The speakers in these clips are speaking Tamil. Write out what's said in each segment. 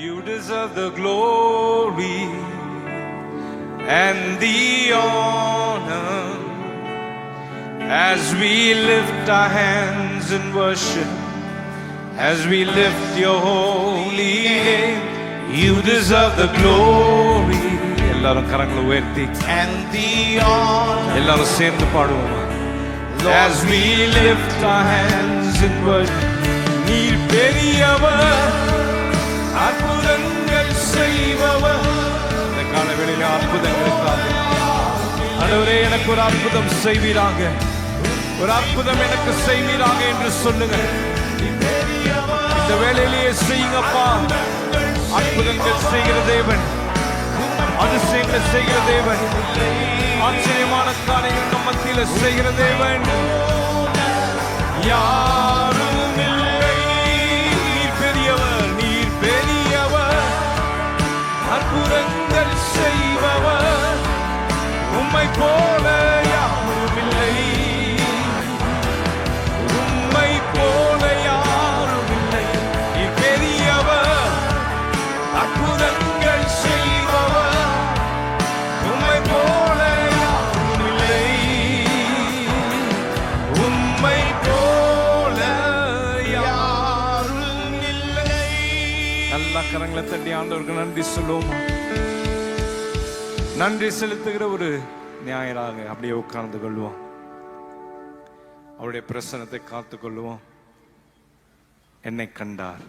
You deserve the glory and the honor as we lift our hands in worship, as we lift your holy name. You deserve the glory. எல்லாரும் கரங்களை உயர்த்தி and the honor. எல்லாரும் சேர்ந்து பாடுவோம். As we lift our hands in worship. நீர் பெரியவர், அற்புதங்கள் செய்பவர். இந்த காலவெளியில அற்புதங்களுக்காக ஆண்டவரே எனக்கு ஒரு அற்புதம் செய்வீராக, ஒரு அற்புதம் எனக்கு செய்வீராக என்று சொல்லுங்க. இந்த வேளையிலேயே செய்யுங்கப்பா. அற்புதங்கள் செய்கிற தேவன், அதிசயங்களை செய்கிற தேவன், ஆச்சரியமான காரியங்கள் நம் மத்தியில செய்கிற தேவன் யாரும் இல்லை. நீர் பெரியவர், நீர் பெரியவர், அற்புதங்கள் செய்பவர், உம்மை போல யாரும் இல்லை, உம்மை போல யாரும் இல்லை. நீர் பெரியவர், அற்புதங்கள் செய்பவர், உம்மை போல யாரும் இல்லை, உம்மை போல யாரும் இல்லை. நல்லா கரங்களை தட்டி ஆண்டவருக்கு நன்றி சொல்லுவோம். நன்றி செலுத்துகிற ஒரு ஞாயிறாக அப்படியே உட்கார்ந்து கொள்வோம். அவருடைய பிரசன்னத்தை காத்து கொள்வோம். என்னை கண்டார்,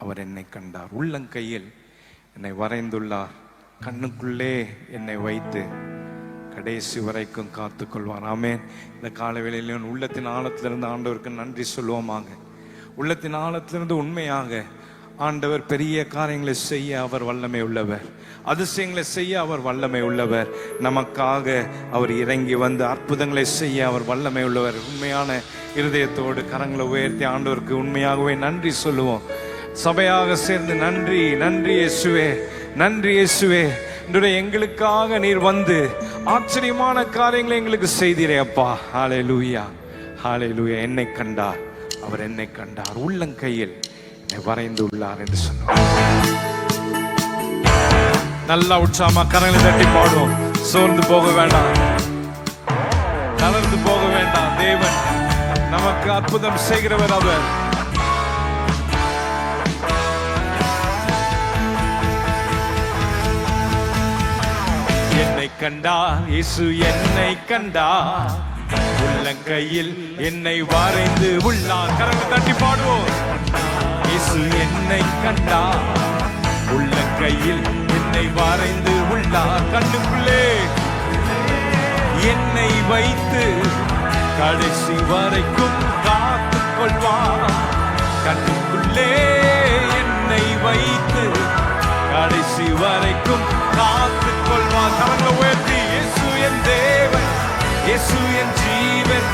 அவர் என்னை கண்டார், உள்ளங்கையில் என்னை வரைந்துள்ளார், கண்ணுக்குள்ளே என்னை வைத்து கடைசி வரைக்கும் காத்து கொள்வார். ஆமென். இந்த காலவேளையிலும் உள்ளத்தின் ஆழத்திலிருந்து ஆண்டவருக்கு நன்றி சொல்லுவோமாக. உள்ளத்தின் ஆழத்திலிருந்து உண்மையாக ஆண்டவர் பெரிய காரியங்களை செய்ய அவர் வல்லமை உள்ளவர், அதிசயங்களை செய்ய அவர் வல்லமை உள்ளவர், நமக்காக அவர் இறங்கி வந்து அற்புதங்களை செய்ய அவர் வல்லமை உள்ளவர். உண்மையான இருதயத்தோடு கரங்களை உயர்த்தி ஆண்டவருக்கு உண்மையாகவே நன்றி சொல்லுவோம். சபையாக சேர்ந்து நன்றி, நன்றி இயேசுவே, நன்றி இயேசுவே. இன்றைய எங்களுக்காக நீர் வந்து ஆச்சரியமான காரியங்களை எங்களுக்கு செய்தீரே அப்பா. ஹல்லேலூயா, ஹல்லேலூயா. என்னை கண்டார், அவர் என்னை கண்டார், உள்ளங்கையில் வரைந்து உள்ளார் என்று சொன்னார். நல்லா உற்சாகமா கரங்களை தட்டி பாடுவோம். சோர்ந்து போக வேண்டாம், தளர்ந்து போக வேண்டாம். தேவன் நமக்கு அற்புதம் செய்கிறவர் அவர். என்னை கண்டார் இயேசு, என்னை கண்டார், உள்ளங்கையில் என்னை வரைந்து உள்ளார். கரங்களை தட்டி பாடுவோம். இயேசு என்னை கண்டார், உள்ளங்கையில் என்னை வரைந்து உள்ளார், கண்ணுக்குள்ளே என்னை வைத்து கடைசி வரைக்கும் காத்துக் கொள்வார், கண்ணுக்குள்ளே என்னை வைத்து கடைசி வரைக்கும் காத்துக் கொள்வார். கரங்களை உயர்த்தி இயேசு என் தேவன், இயேசு என் ஜீவன்,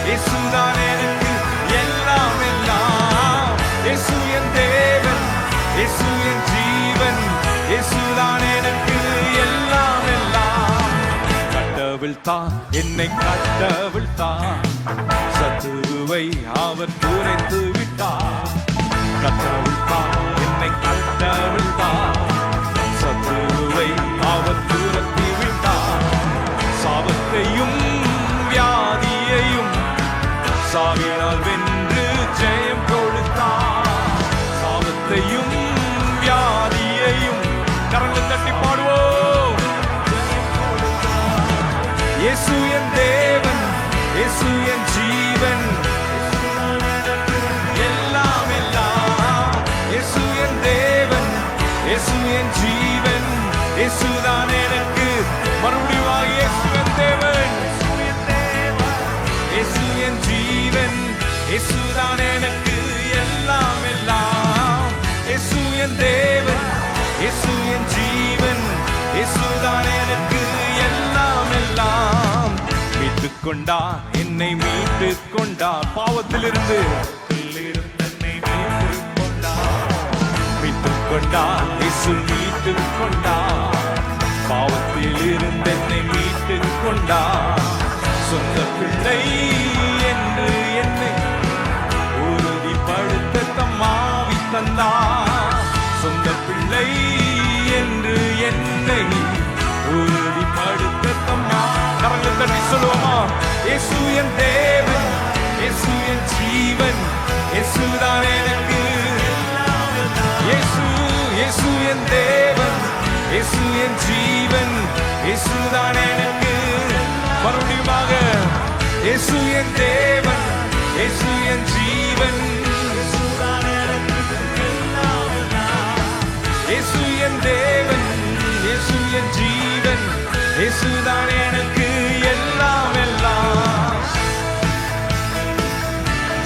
இயேசுதான் எனக்கு எல்லாம் எல்லாம். இயேசு என் தேவன், இயேசு என் ஜீவன், இயேசுதான் எனக்கு எல்லாம் எல்லாம். கட்டவிழ்த்தான் என்னை, கட்டவிழ்த்தான் சத்துருவை அவர் துரைத்து விட்டார். கட்டவிழ்த்தான் என்னை, கட்டவிழ்த்தான் சத்துருவை அவர் துரத்தி விட்டார். சாபத்தையும் வியாதியையும் சாவினால் வென்று ஜெயம் கொடுத்தார். சாபத்தையும் வியாதியையும் கரங்களை தட்டி பாடுவோம். இயேசு என் தேவன், இயேசு என் ஜீவன், எல்லாம் எல்லாம். இயேசு என் தேவன், இயேசு என் ஜீவன், இயேசுதான் எனக்கு மறுபடியும். இயேசு என் தேவன், இயேசு என் ஜீவன், இயேசுதான் எனக்கு எல்லாம் எல்லாம். இயேசு என் தேவன், இயேசு என் ஜீவன், இயேசுதான் எனக்கு எல்லாம் எல்லாம். மீட்டுக் கொண்டார், என்னை மீட்டுக் கொண்டார், பாவத்திலிருந்து மீட்டுக் கொண்டார், இயேசு மீட்டுக் கொண்டார், பாவத்தில் இருந்து என்னை மீட்டுக் கொண்டார். சொந்த பிள்ளை என்று என்னை உறுதிப்படுத்த தம்மாவி தந்தார். சொந்த பிள்ளை சொல்லுவோமா? இயேசு என் தேவன், இயேசு என் ஜீவன், இயேசுதான் எனக்கு. இயேசு இயேசு என் தேவன், இயேசு என் ஜீவன், இயேசுதான் எனக்கு. மறுபடியுமாக இயேசு என் தேவன், இயேசு என் ஜீவன், இயேசு என் தேவன், இயேசு என் ஜீவன், இயேசுதான் எனக்கு எல்லாம் எல்லாம்.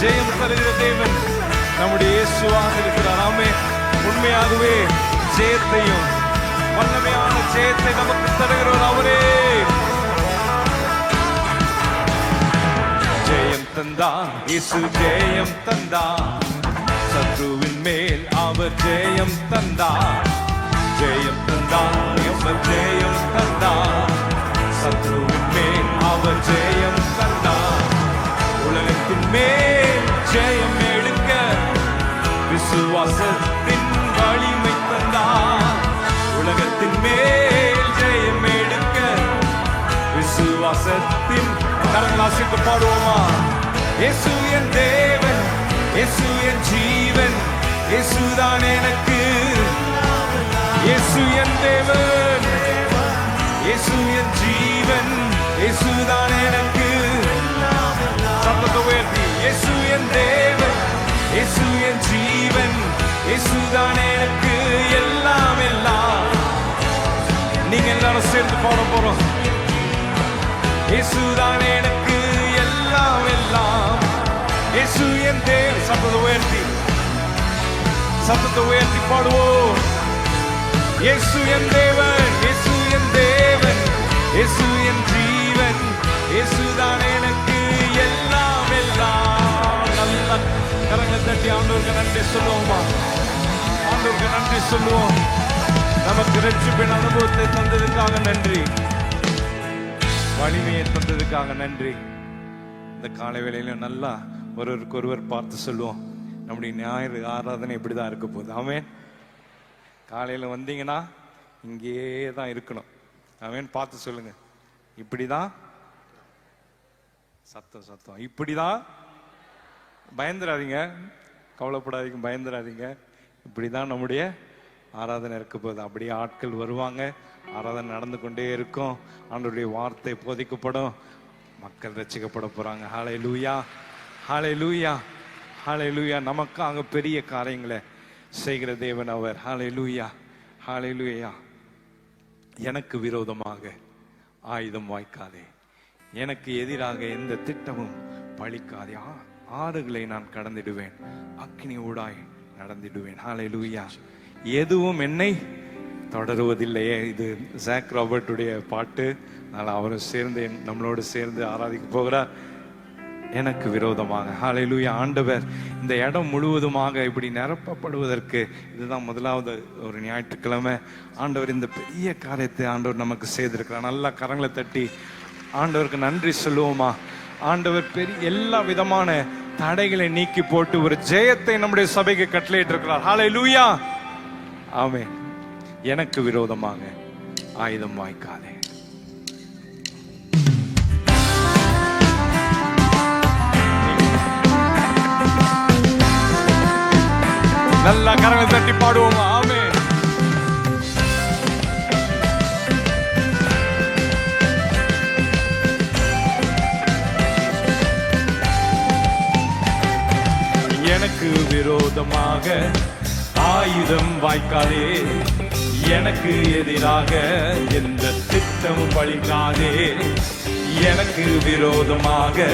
ஜெயம் தருகிற தேவன் நம்முடைய இயேசுவாக இருக்கிறார். ஆமென். உண்மையாகவே ஜெயத்தையும் வல்லமையான ஜெயத்தை நமக்கு தருகிறவர் அவரே. ஜெயம் தந்தார் இயேசு, ஜெயம் தந்தார் சத்ருவின் மேல் அவர் ஜெயம் தந்தார். ஜெயம் தந்தார் அவர் ஜெயம் தந்தார் சத்ருவின் மேல் அவர் ஜெயம் தந்தார். உலகத்தின் மேல் ஜெயம் எடுக்க விசுவாசத்தின் வலிமை தந்தார். உலகத்தின் மேல் ஜெயம் எடுக்க விசுவாசத்தின் கரங்களாசித்து பாடுவோமா? இயேசு என் தேவன், இயேசு என் ஜீவன், இயேசுதான் எனக்கு. இயேசு என் தேவன், இயேசு என் ஜீவன், இயேசுதான் எனக்கு. சத்தத்தை உயர்த்தி இயேசு என் தேவன், இயேசு என் ஜீவன், இயேசுதான் எனக்கு எல்லாம் எல்லாம். நீங்க எல்லாரும் சேர்ந்து பாட போறோம். இயேசுதான் எனக்கு எல்லாம் எல்லாம். இயேசு என் தேவன். சத்தத்தை உயர்த்தி பாடுவோம். இயேசு என் தேவன், இயேசு என் தேவன், இயேசு என் ஜீவன், இயேசுதான் எனக்கு எல்லாம் எல்லாம். நல்ல கரங்களை தட்டி ஆண்டவருக்கு நன்றி சொல்லுவோமா? ஆண்டவருக்கு நன்றி சொல்லுவோம். நமக்கு ரட்சிப்பின் அனுபவத்தை தந்ததுக்காக நன்றி, வலிமையை தந்ததுக்காக நன்றி. இந்த காலை வேளையில நல்லா ஒருவருக்கு ஒருவர் பார்த்து சொல்லுவோம், நம்முடைய ஞாயிறு ஆராதனை இப்படிதான் இருக்க போகுது. ஆமென். காலையில வந்தீங்கன்னா இங்கேயே தான் இருக்கணும். ஆமென். பார்த்து சொல்லுங்க, இப்படிதான். சத்தம் இப்படிதான். பயந்துராதீங்க, கவலைப்படாதீங்க, பயந்துராதீங்க. இப்படிதான் நம்முடைய ஆராதனை இருக்க போகுது. அப்படியே ஆட்கள் வருவாங்க, ஆராதனை நடந்து கொண்டே இருக்கும், ஆண்டவருடைய வார்த்தை போதிக்கப்படும், மக்கள் ரட்சிக்கப்பட போறாங்க. ஹல்லேலூயா, ஹல்லேலூயா, ஹல்லேலூயா. நமக்காக பெரிய காரியங்களை செய்கிற தேவன் அவர். ஹல்லேலூயா, ஹல்லேலூயா. எனக்கு விரோதமாக ஆயுதம் வாய்க்காதே, எனக்கு எதிராக எந்த திட்டமும் பழிக்காதே. ஆறுகளை நான் கடந்திடுவேன், அக்கினி ஊடாய் நடந்திடுவேன். ஹல்லேலூயா. எதுவும் என்னை தொடருவதில்லையே. இது ஜாக் ராபர்ட்டுடைய பாட்டு. அதனால் அவரும் சேர்ந்து நம்மளோடு சேர்ந்து ஆராதிக்க போகிறார். எனக்கு விரோதமாக. ஹல்லேலூயா. ஆண்டவர் இந்த இடம் முழுவதுமாக இப்படி நிரப்பப்படுவதற்கு இதுதான் முதலாவது ஒரு ஞாயிற்றுக்கிழமை. ஆண்டவர் இந்த பெரிய காரியத்தை ஆண்டவர் நமக்கு செய்திருக்கிறார். நல்லா கரங்களை தட்டி ஆண்டவருக்கு நன்றி சொல்லுவோமா? ஆண்டவர் பெரிய எல்லா விதமான தடைகளை நீக்கி போட்டு ஒரு ஜெயத்தை நம்முடைய சபைக்கு கட்டளையிட்டு இருக்கிறார். ஹல்லேலூயா. ஆமென். எனக்கு விரோதமாக ஆயுதம் வாய்க்காதே. நல்லா கரங்களை தட்டி பாடுவோமா? ஆமென். எனக்கு விரோதமாக ஆயுதம் வாய்க்காதே, எனக்கு எதிராக எந்த திட்டமும் பழிக்காதே. எனக்கு விரோதமாக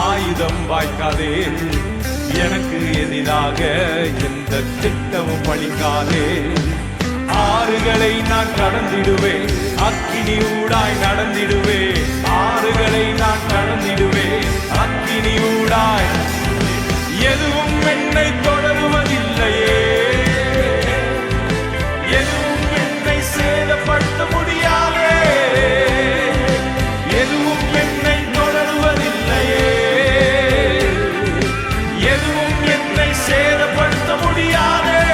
ஆயுதம் வாய்க்காதே, எனக்கு எதிராக எந்த திட்டமும் பழிக்காதே. ஆறுகளை நான் கடந்திடுவேன், அக்கினி ஊடாய் நடந்திடுவேன். ஆறுகளை நான் கடந்திடுவேன், அக்கினி ஊடாய். எதுவும் என்னை தொடருவதில்லையே, எதுவும் என்னை சேதப்படுத்த முடியாதே. எதுவும் என்னை தொடருவதில்லையே, எதுவும் என்னை சேதப்படுத்த முடியாதே.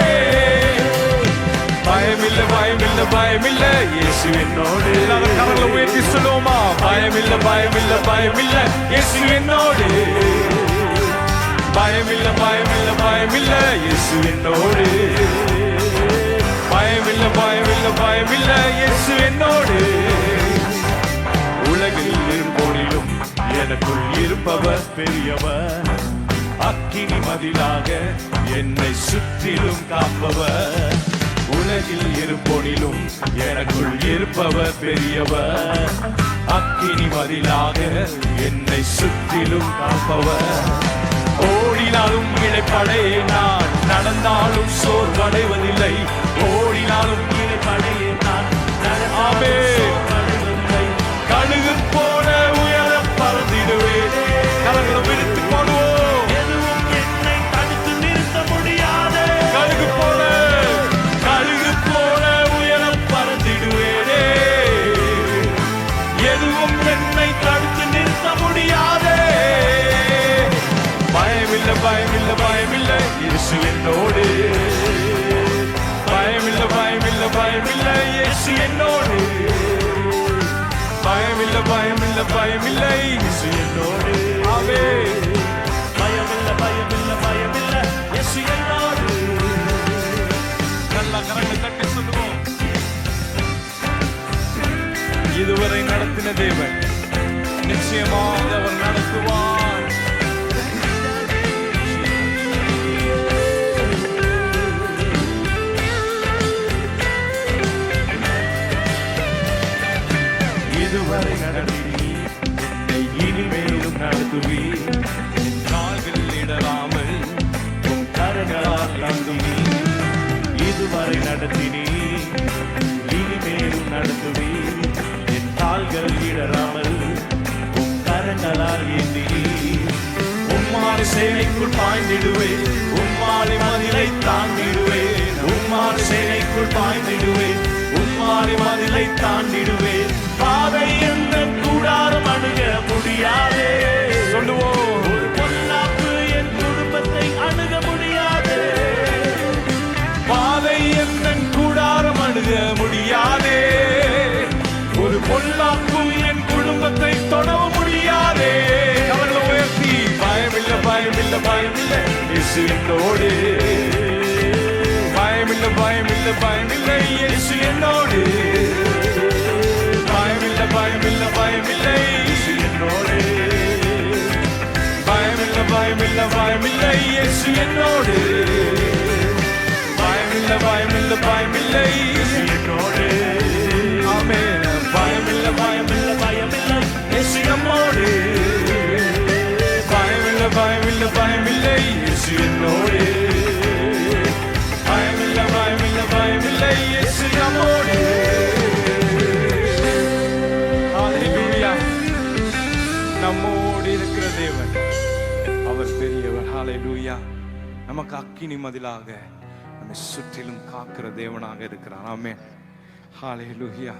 பயமில்லை, பயமில்லை, பயமில்லை பயமில்லை இயேசு என்னோடு. எல்லாரும் கரங்களை உயர்த்தி சொல்லுவோமா? பயமில்லை பயமில்லை பயமில்லை இயேசு என்னோடு. பயமில்லை பயமில்லை பயமில்லை இயேசு என்னோடு. பயமில்லை பயமில்லை பயமில்லை இயேசு என்னோடு. உலகில் இருப்போனிலும் எனக்குள் இருப்பவர் பெரியவர். அக்கினி மதிலாக என்னை சுற்றிலும் காப்பவர். உலகில் இருப்போனிலும் எனக்குள் இருப்பவர் பெரியவர். அக்கினி மதிலாக என்னை சுற்றிலும் காப்பவர். ஓடினாலும் இழைப்படையே நான், நடந்தாலும் சோர்வடைவதில்லை. ஓடினாலும் இழைப்படையே நான், நடந்தாலும் கழுகு போல உயர பறந்திடுவேன். கரங்களை விரித்து போடுவோம். எதுவும் என்னை தடுத்து நிறுத்த முடியாது. கழுகு போல உயர பறந்திடுவேனே. எதுவும் என்னை தடுத்து நிறுத்த முடியாது. பயமில்லை பயமில்லை பயமில்லை இயேசு என்னோடு. பயமில்லை பயமில்லை பயமில்லை இயேசு என்னோடு. பயமில்லை பயமில்லை பயமில்லை இயேசு என்னோடு. ஆமென். பயமில்லை பயமில்லை பயமில்லை இயேசு என்னோடு. நல்ல கரங்களை தட்டி சொல்லுவோம். இதுவரை நடத்தின தேவன் நிச்சயமாக அவர் நடத்துவார். இதுவரை நடத்தி என்னை இனிமேலும் நடத்துவி. என் கால்கள் இடராமல் உன் கரங்களால் தாங்குவி. இதுவரை நடத்தினி இனிமேலும் நடத்துவி. என் கால்கள் இடராமல் உன் கரங்களால் ஏந்தி. உம்மாறு சேனைக்குள் பாய்ந்திடுவேன். உம்மாறு மதிலை தாண்டிடுவேன். உம்மாறு சேனைக்குள் பாய்ந்திடுவேன். உம்மாறு மதிலை தாண்டிடுவேன். பாதை எந்த கூடாரம் அணுக முடியாதே. சொல்லுவோம். ஒரு பொல்லாப்பு என் குடும்பத்தை அணுக முடியாது. பாதை எந்த கூடாரம் அணுக முடியாதே. ஒரு பொல்லாப்பு என் குடும்பத்தை தொடர முடியாதே. அவர்களை உயர்த்தி பயமில்லை பயமில்லை பயமில்லை இயேசு என்னோடு. பயமில்லை பயமில்லை பயமில்லை இயேசு என்னோடு. பயமில்லை பயமில்லை பயமில்லை இயேசு என்னோடு. பயமில்லை பயமில்லை பயமில்லை இயேசு என்னோடு. பயமில்லை பயமில்லை பயமில்லை இயேசு என்னோடு. ஆமென். பயமில்லை பயமில்லை பயமில்லை இயேசு நம்மோடு. பயமில்லை பயமில்லை பயமில்லை இயேசு என்னோடு. பயமில்லை பயமில்லை பயமில்லை இயேசு நம்மோடு. நம்மோடு இருக்கிற தேவன் அவர் பெரியவர். ஹல்லேலூயா. நமக்கு அக்கினி மதிலாக நம்மை சுற்றிலும் காக்கிற தேவனாக இருக்கிறார். ஆமென். ஹல்லேலூயா.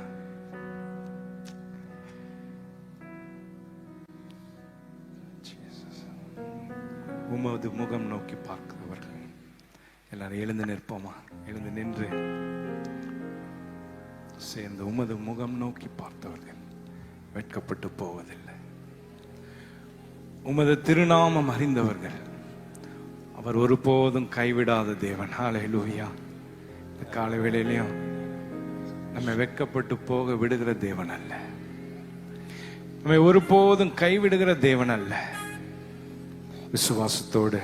உமது முகம் நோக்கி பார்க்கிறவர்கள் எல்லாரும் எழுந்து நிற்போமா? எழுந்து நின்று சேர்ந்து உமது முகம் நோக்கி பார்த்தவர்கள் வெட்கப்பட்டு போவதில்லை. உமது திருநாமம் அறிந்தவர்கள் அவர் ஒருபோதும் கைவிடாத தேவன். ஹல்லேலூயா. இந்த காலை வேளையிலையும் நம்மை வெட்கப்பட்டு போக விடுகிற தேவன் அல்ல. நம்மை ஒருபோதும் கைவிடுகிற தேவன் அல்ல. விசுவாசத்தோடு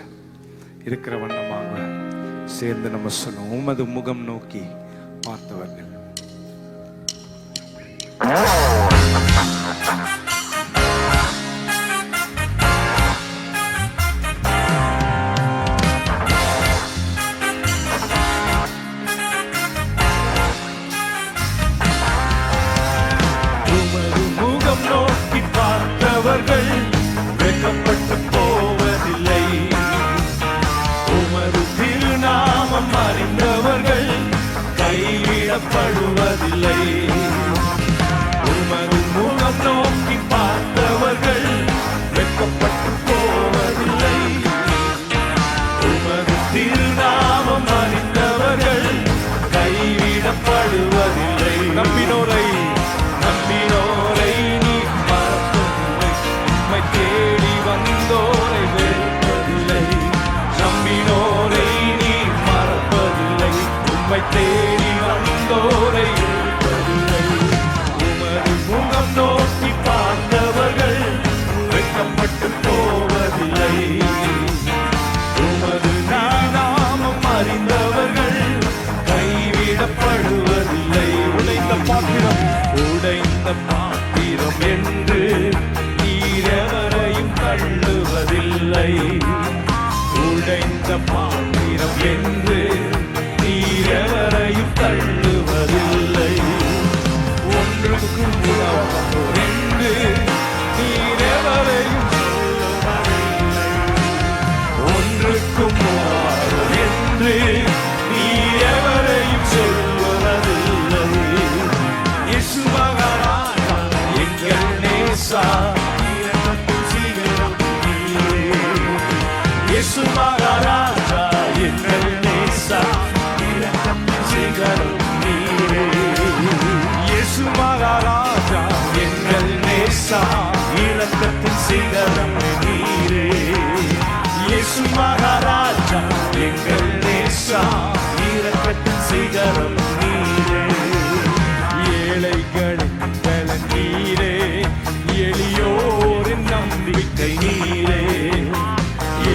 இருக்கிற வண்ணமாக சேர்ந்து நம்ம சொல்லுவோம். உமது முகம் நோக்கி பார்த்தவர்கள். உமது முகம் நோக்கி பார்த்தவர்கள் வெட்கப்பட்டு போவதில்லை. உமது திருநாமம் அறிந்தவர்கள் கைவிடப்படுவதில்லை. உமது முகம் நோக்கி பார்த்தவர்கள் வெட்கப்பட்டு போவதில்லை. உமது திருநாமம் அறிந்தவர்கள் கைவிடப்படுவதில்லை. உம்மை தேடி வந்தோரை வெறுப்பதில்லை. உமது முகம் நோக்கி பார்த்தவர்கள் வெட்கப்பட்டு போவதில்லை. உமது நாமம் அறிந்தவர்கள் கைவிடப்படுவதில்லை. உடைந்த பாத்திரம் என்று நீரெவரையும் தள்ளுவதில்லை. உடைந்த பாத்திரம் என்று நீரெவரையும் தள்ளுவதில்லை. ஒன்றுக்கும் உதவாதோர் என்று நீரெவரையும் சொல்லுவதில்லை. ஒன்றுக்கும் உதவாதோர் என்று நீரெவரையும் சொல்லுவதில்லை. இயேசு மகாராஜா எங்கள் நேசா இரக்கத்தின் சிகரம் நீரே. இயேசு மகாராஜா எங்கள் நேசா இரக்கத்தின் சிகரம் நீரே. இயேசு மகாராஜா எங்கள் நேசா இரக்கத்தின் சிகரம் நீரே. இயேசு மகாராஜா எங்கள் நேசா இரக்கத்தின் சிகரம் நீரே. ஏழைகளின் பலன் நீரே, எளியோரின் நம்பிக்கை நீரே.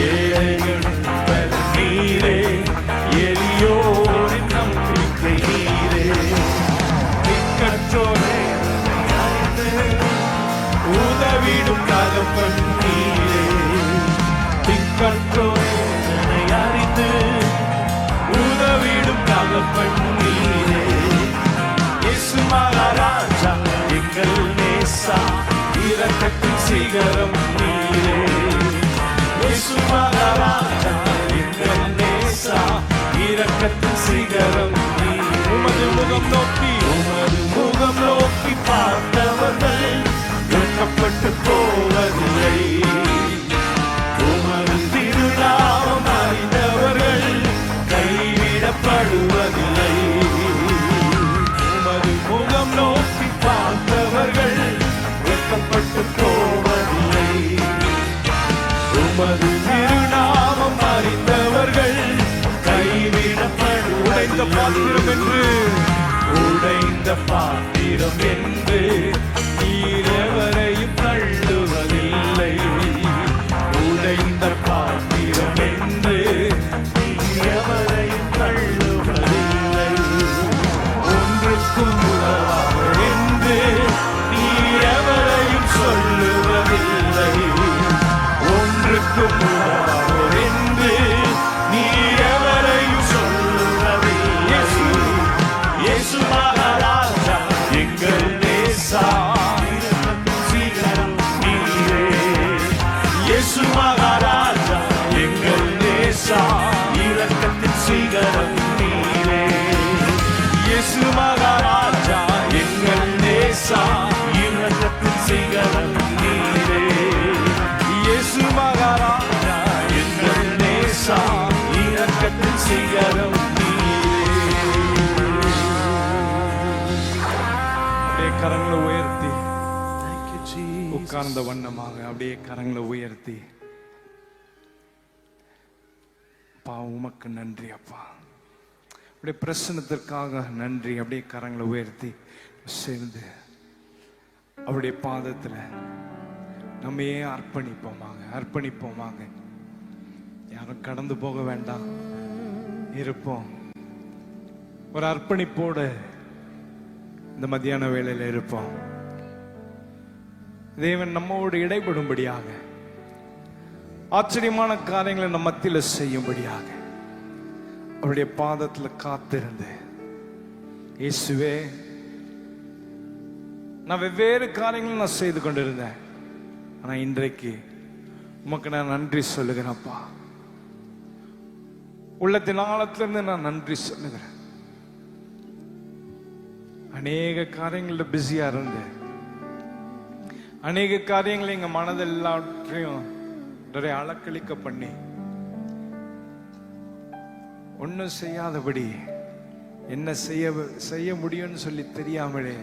ஏழைகளின் பலன் நீரே, எளியோரின் நம்பிக்கை நீரே. திக்கற்றோரை உதவிடும் தகப்பன் நீரே. திக்கற்றோரை அறிந்து உதவிடும் தகப்பன் நீரே. இயேசு மகாராஜா எங்கள் நேசா இரக்கத்தின் சிகரம் நீரே. இயேசு மகாராஜா எங்கள் நேசா இரக்கத்தின் சிகரம் நீரே. உமது முகம் நோக்கி பார்த்தவர்கள் வெட்கப்பட்டு போவதில்லை. உமது திருநாமம் அறிந்தவர்கள் கைவிடப்படுவதில்லை. உமது முகம் நோக்கி பார்த்தவர்கள் வெட்கப்பட்டு போவதில்லை. உமது திருநாமம் அறிந்தவர்கள் கைவிடப்படுவதில்லை. உடைந்த பாத்திரம் என்று நீரெவரையும் தள்ளுவதில்லை. உடைந்த பாத்திரம் என்று நீரெவரையும் தள்ளுவதில்லை. ஒன்றுக்கும் உதவாதோர் என்று நீரெவரையும் சொல்லுவதில்லை. ஒன்றுக்கும் உதவாதோர் என்று நீரெவரையும் சொல்லுவதில்லை. இயேசு மகாராஜா எங்கள் நேசா இரக்கத்தின் சிகரம் நீரே. இயேசு மகாராஜா எங்கள் நேசா இரக்கத்தின் சிகரம் நீரே. இயேசு மகாராஜா எங்கள் நேசா இரக்கத்தின் சிகரம் நீரே. இயேசு மகாராஜா எங்கள் நேசா இரக்கத்தின் சிகரம் கரங்களை உயர்த்தி உட்கார்ந்த வண்ணமாக அப்படியே கரங்களை உயர்த்தி, அப்பா உமக்கு நன்றி அப்பா, அப்படியே பிரசன்னத்திற்காக நன்றி. அப்படியே கரங்களை உயர்த்தி சேர்ந்து அவருடைய பாதத்துல நம்மையே அர்ப்பணிப்போமாக. யாரும் கடந்து போக வேண்டாம், இருப்போம். ஒரு அர்ப்பணிப்போடு இந்த மத்தியான வேளையில இருப்போம். தேவன் நம்மோடு இடைபடும்படியாக, ஆச்சரியமான காரியங்களை நம்ம மத்தியில செய்யும்படியாக அவருடைய பாதத்துல காத்திருந்து, இயேசுவே நான் வெவ்வேறு காரியங்களும் நான் செய்து கொண்டிருந்தேன், ஆனா இன்றைக்கு உமக்கு நான் நன்றி சொல்லுகிறேன்ப்பா. உள்ளத்தின் ஆழத்திலிருந்து நான் நன்றி சொல்லுகிறேன். அநேக காரியங்கள்ல பிஸியா இருந்து, அநேக காரியங்களை எங்க மனதெல்லாற்றையும் அலக்களிக்க பண்ணி ஒன்னும் செய்யாதபடி என்ன செய்ய முடியும்னு சொல்லி தெரியாமலே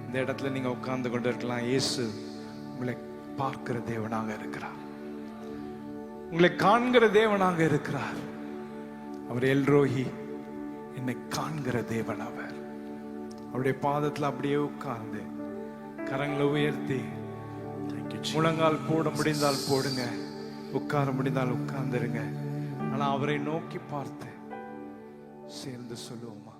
இந்த இடத்துல நீங்க உட்கார்ந்து கொண்டு இருக்கலாம். இயேசு உங்களை பார்க்கிற தேவனாக இருக்கிறார், உங்களை காண்கிற தேவனாக இருக்கிறார். அவர் எல்ரோஹி, என்னை காண்கிற தேவன் அவர். அவருடைய பாதத்துல அப்படியே உட்கார்ந்து கரங்களை உயர்த்தி முழங்கால் போட முடிந்தால் போடுங்க, உட்கார முடிந்தால் உட்கார்ந்துருங்க. ஆனா அவரை நோக்கி பார்த்து சேர்ந்து சொல்லுவோமா?